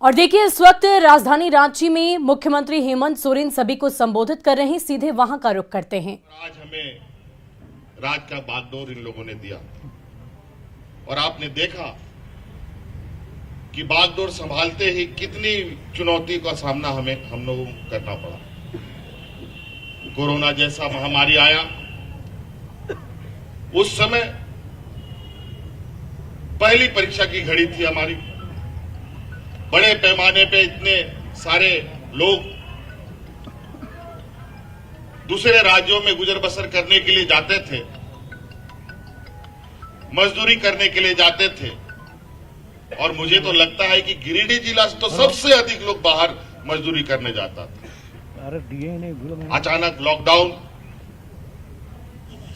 और देखिए, इस वक्त राजधानी रांची में मुख्यमंत्री हेमंत सोरेन सभी को संबोधित कर रहे हैं। सीधे वहां का रुख करते हैं। आज हमें राज का बागडोर इन लोगों ने दिया और आपने देखा कि बागडोर संभालते ही कितनी चुनौती का सामना हम लोगों को करना पड़ा। कोरोना जैसा महामारी आया, उस समय पहली परीक्षा की घड़ी थी हमारी। बड़े पैमाने पे इतने सारे लोग दूसरे राज्यों में गुजर बसर करने के लिए जाते थे, मजदूरी करने के लिए जाते थे, और मुझे तो लगता है कि गिरिडीह जिला से तो सबसे अधिक लोग बाहर मजदूरी करने जाता था। अचानक लॉकडाउन,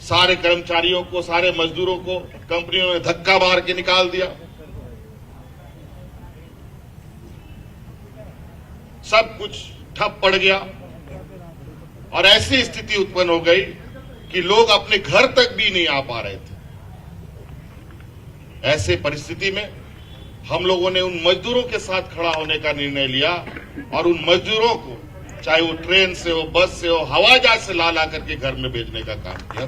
सारे कर्मचारियों को, सारे मजदूरों को कंपनियों ने धक्का मार के निकाल दिया। सब कुछ ठप पड़ गया और ऐसी स्थिति उत्पन्न हो गई कि लोग अपने घर तक भी नहीं आ पा रहे थे। ऐसे परिस्थिति में हम लोगों ने उन मजदूरों के साथ खड़ा होने का निर्णय लिया और उन मजदूरों को, चाहे वो ट्रेन से हो, बस से हो, हवाई जहाज से ला करके घर में भेजने का काम किया।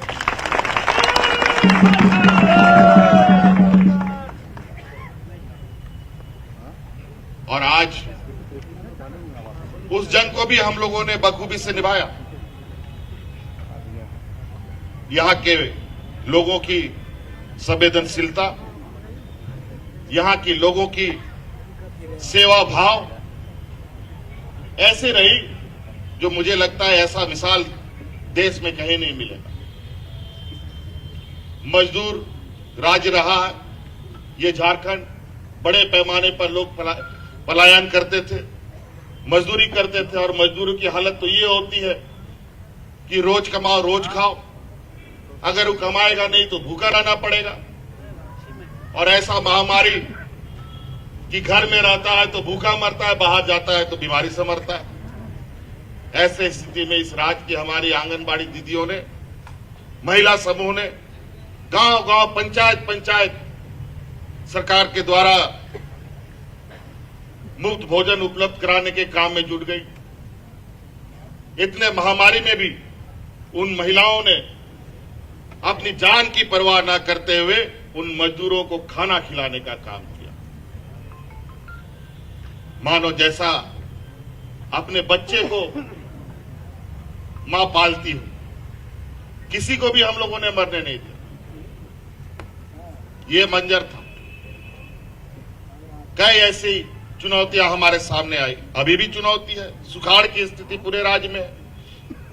और आज उस जंग को भी हम लोगों ने बखूबी से निभाया। यहां के लोगों की संवेदनशीलता, यहां के लोगों की सेवा भाव ऐसे रही जो मुझे लगता है ऐसा मिसाल देश में कहीं नहीं मिलेगा। मजदूर राज्य रहा है ये झारखंड। बड़े पैमाने पर लोग पलायन करते थे, मजदूरी करते थे, और मजदूरों की हालत तो ये होती है कि रोज कमाओ रोज खाओ। अगर वो कमाएगा नहीं तो भूखा रहना पड़ेगा। और ऐसा महामारी कि घर में रहता है तो भूखा मरता है, बाहर जाता है तो बीमारी से मरता है। ऐसे स्थिति में इस राज्य की हमारी आंगनबाड़ी दीदियों ने, महिला समूह ने गांव गांव, पंचायत पंचायत सरकार के द्वारा मुफ्त भोजन उपलब्ध कराने के काम में जुट गई। इतने महामारी में भी उन महिलाओं ने अपनी जान की परवाह न करते हुए उन मजदूरों को खाना खिलाने का काम किया। मानो जैसा अपने बच्चे को मां पालती हो। किसी को भी हम लोगों ने मरने नहीं दिया। ये मंजर था। कई ऐसी चुनौतियां हमारे सामने आई। अभी भी चुनौती है, सुखाड़ की स्थिति पूरे राज्य में है,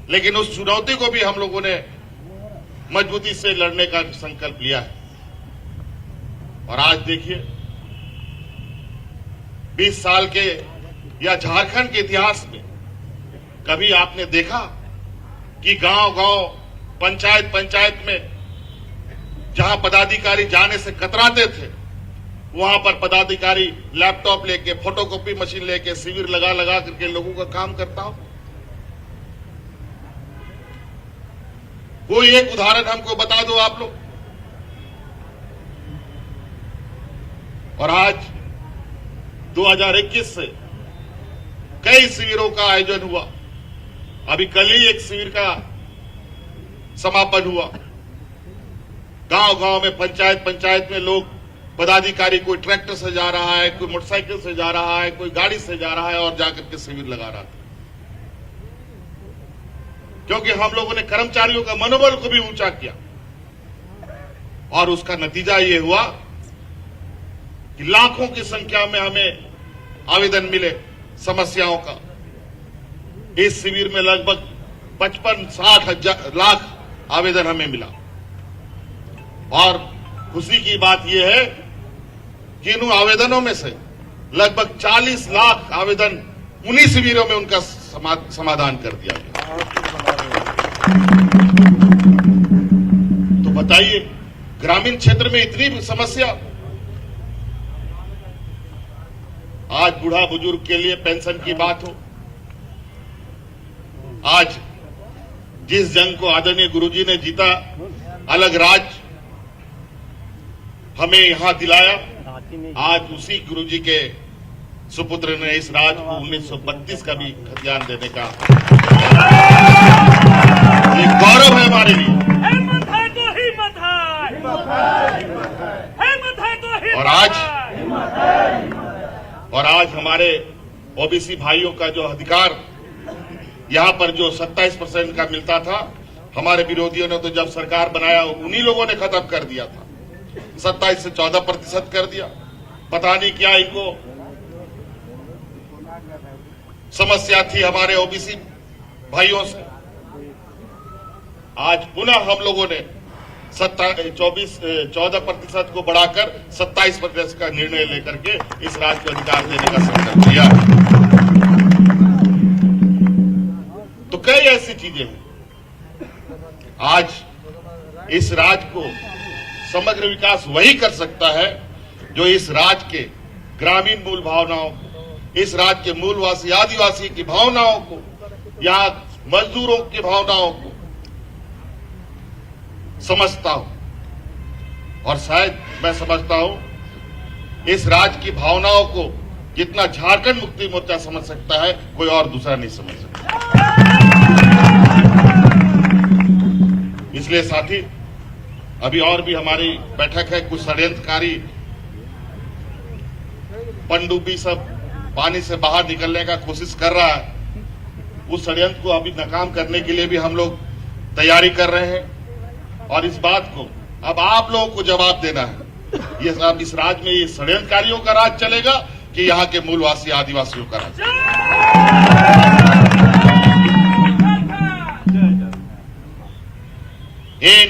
लेकिन उस चुनौती को भी हम लोगों ने मजबूती से लड़ने का संकल्प लिया है। और आज देखिए, 20 साल के या झारखंड के इतिहास में कभी आपने देखा कि गांव गांव, पंचायत पंचायत में जहां पदाधिकारी जाने से कतराते थे, वहां पर पदाधिकारी लैपटॉप लेके, फोटोकॉपी मशीन लेके, शिविर लगा करके लोगों का काम करता हो? कोई एक उदाहरण हमको बता दो आप लोग। और आज 2021 से कई शिविरों का आयोजन हुआ। अभी कल ही एक शिविर का समापन हुआ। गांव गांव में, पंचायत पंचायत में लोग, पदाधिकारी, कोई ट्रैक्टर से जा रहा है, कोई मोटरसाइकिल से जा रहा है, कोई गाड़ी से जा रहा है और जाकर के शिविर लगा रहा था। क्योंकि हम लोगों ने कर्मचारियों का मनोबल को भी ऊंचा किया और उसका नतीजा ये हुआ कि लाखों की संख्या में हमें आवेदन मिले समस्याओं का। इस शिविर में लगभग 55-60 लाख आवेदन हमें मिला। और खुशी की बात यह है कि इन आवेदनों में से लगभग 40 लाख आवेदन उन्हीं शिविरों में उनका समाधान कर दिया गया। तो बताइए, ग्रामीण क्षेत्र में इतनी समस्या। आज बूढ़ा बुजुर्ग के लिए पेंशन की बात हो, आज जिस जंग को आदरणीय गुरुजी ने जीता, अलग राज्य हमें यहां दिलाया, आज उसी गुरुजी के सुपुत्र ने इस राज को 1932 का भी खतियान देने का ये गौरव है हमारे लिए। हिम्मत है तो हिम्मत है, हिम्मत है तो हिम्मत और आज हमारे ओबीसी भाइयों का जो अधिकार यहाँ पर जो 27% का मिलता था, हमारे विरोधियों ने तो जब सरकार बनाया उन्हीं लोगों ने खत्म कर दिया था। 27 से 14% कर दिया। पता नहीं क्या इनको समस्या थी हमारे ओबीसी भाइयों से। आज पुनः हम लोगों ने 14% को बढ़ाकर 27% का निर्णय लेकर के इस राज्य को अधिकार देने का संकल्प लिया। तो कई ऐसी चीजें हैं। आज इस राज्य को समग्र विकास वही कर सकता है जो इस राज्य के ग्रामीण मूल भावनाओं को, इस राज्य के मूलवासी आदिवासी की भावनाओं को, यहाँ मजदूरों की भावनाओं को समझता हूं। और शायद मैं समझता हूं इस राज्य की भावनाओं को जितना झारखंड मुक्ति मोर्चा समझ सकता है, कोई और दूसरा नहीं समझ सकता। इसलिए साथी, अभी और भी हमारी बैठक है। कुछ षड्यंत्रकारी पनडुब्बी सब पानी से बाहर निकलने का कोशिश कर रहा है। उस षड्यंत्र को अभी नाकाम करने के लिए भी हम लोग तैयारी कर रहे हैं। और इस बात को अब आप लोगों को जवाब देना है, ये अब इस राज्य में ये षड्यंत्रकारियों का राज चलेगा कि यहाँ के मूलवासी आदिवासियों का राज?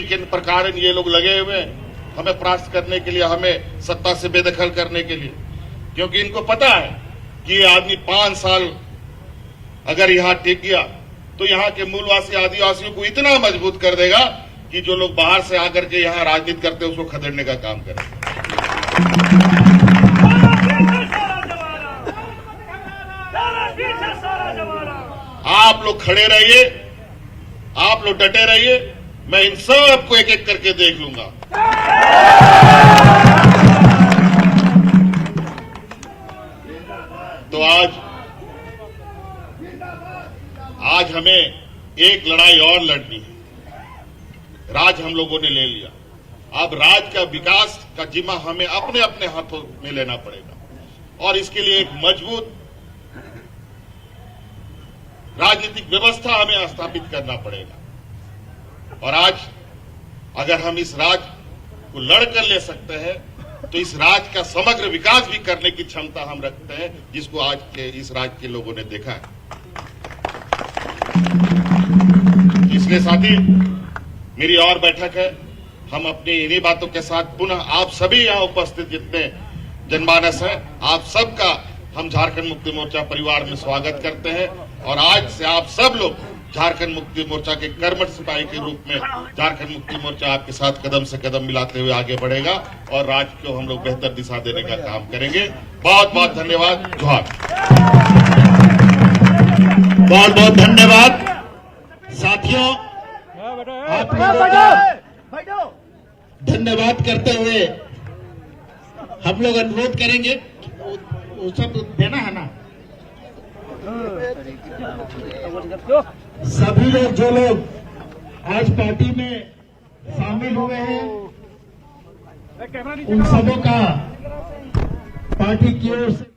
किन प्रकार ये लोग लगे हुए हैं हमें परास्त करने के लिए, हमें सत्ता से बेदखल करने के लिए। क्योंकि इनको पता है कि ये आदमी 5 साल अगर यहाँ टिक गया तो यहाँ के मूलवासी आदिवासियों को इतना मजबूत कर देगा कि जो लोग बाहर से आकर के यहाँ राजनीति करते हैं उसको खदेड़ने का काम करें। आप लोग खड़े रहिए, आप लोग डटे रहिए, मैं इन सबको एक एक करके देख लूंगा। तो आज हमें एक लड़ाई और लड़नी है। राज हम लोगों ने ले लिया, अब राज का विकास का जिम्मा हमें अपने अपने हाथों में लेना पड़ेगा। और इसके लिए एक मजबूत राजनीतिक व्यवस्था हमें स्थापित करना पड़ेगा। और आज अगर हम इस राज्य को लड़कर ले सकते हैं तो इस राज्य का समग्र विकास भी करने की क्षमता हम रखते हैं, जिसको आज के इस राज्य के लोगों ने देखा है। इसलिए साथी, मेरी और बैठक है। हम अपनी इन्हीं बातों के साथ पुनः आप सभी यहाँ उपस्थित जितने जनमानस हैं, आप सबका हम झारखंड मुक्ति मोर्चा परिवार में स्वागत करते हैं। और आज से आप सब लोग झारखंड मुक्ति मोर्चा के कर्मठ सिपाही के रूप में झारखंड मुक्ति मोर्चा आपके साथ कदम से कदम मिलाते हुए आगे बढ़ेगा और राज्य को हम लोग बेहतर दिशा देने का काम करेंगे। बहुत बहुत धन्यवाद। जोहार। बहुत बहुत धन्यवाद साथियों। आप लोगों का धन्यवाद करते हुए हम लोग अनुरोध करेंगे, वो सब देना है ना, सभी लोग जो लोग आज पार्टी में शामिल हुए हैं उन सबों का पार्टी की ओर से